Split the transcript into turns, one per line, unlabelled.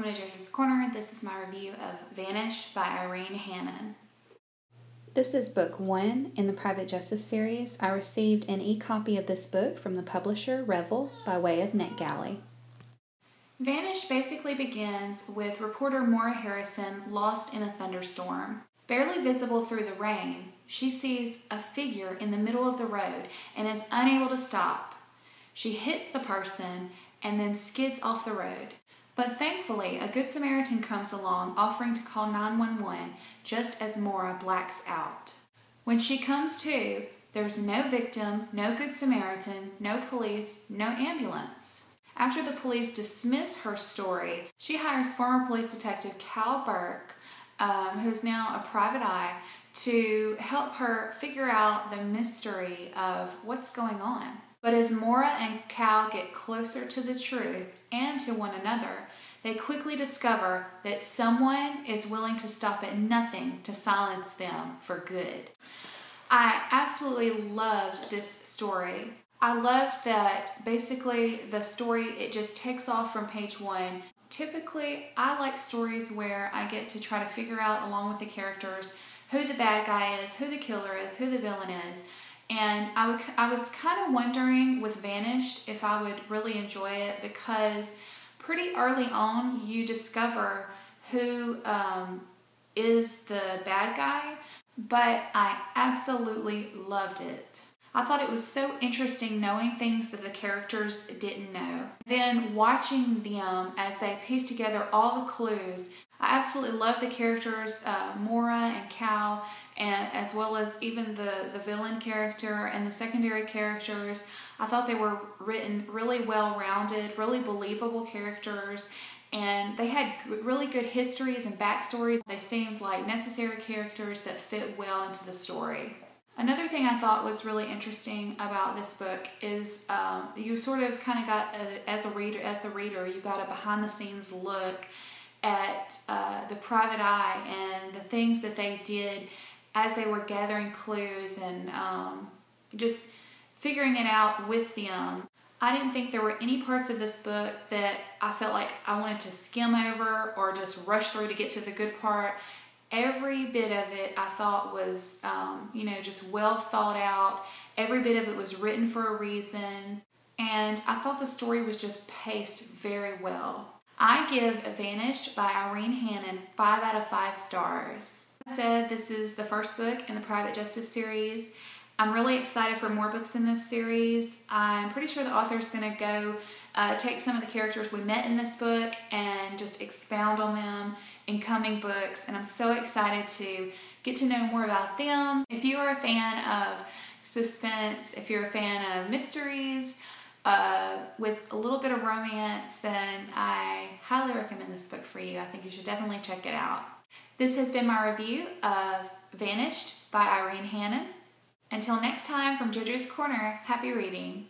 welcome to JoJo's Corner. This is my review of Vanished by Irene Hannon. This is book 1 in the Private Justice series. I received an e-copy of this book from the publisher Revell by way of Netgalley. Vanished basically begins with reporter Maura Harrison lost in a thunderstorm. Barely visible through the rain, she sees a figure in the middle of the road and is unable to stop. She hits the person and then skids off the road. But thankfully, a Good Samaritan comes along offering to call 911 just as Maura blacks out. When she comes to, there's no victim, no Good Samaritan, no police, no ambulance. After the police dismiss her story, she hires former police detective Cal Burke, who's now a private eye, to help her figure out the mystery of what's going on. But as Maura and Cal get closer to the truth and to one another, they quickly discover that someone is willing to stop at nothing to silence them for good. I absolutely loved this story. I loved that basically the story, it just takes off from page 1. Typically, I like stories where I get to try to figure out, along with the characters, who the bad guy is, who the killer is, who the villain is. And I was kind of wondering with Vanished if I would really enjoy it, because pretty early on you discover who is the bad guy, but I absolutely loved it. I thought it was so interesting knowing things that the characters didn't know. Then watching them as they piece together all the clues. I absolutely love the characters, Maura and Cal, and as well as even the villain character and the secondary characters. I thought they were written really well-rounded, really believable characters, and they had really good histories and backstories. They seemed like necessary characters that fit well into the story. Another thing I thought was really interesting about this book is you sort of kind of got, as the reader, you got a behind-the-scenes look at the private eye and the things that they did as they were gathering clues and just figuring it out with them. I didn't think there were any parts of this book that I felt like I wanted to skim over or just rush through to get to the good part. Every bit of it I thought was, just well thought out. Every bit of it was written for a reason. And I thought the story was just paced very well. I give Vanished by Irene Hannon 5 out of 5 stars. As I said, this is the first book in the Private Justice series. I'm really excited for more books in this series. I'm pretty sure the author is going to go take some of the characters we met in this book and just expound on them in coming books. And I'm so excited to get to know more about them. If you are a fan of suspense, if you're a fan of mysteries, with a little bit of romance, then I highly recommend this book for you. I think you should definitely check it out. This has been my review of Vanished by Irene Hannon. Until next time, from JoJo's Corner, happy reading.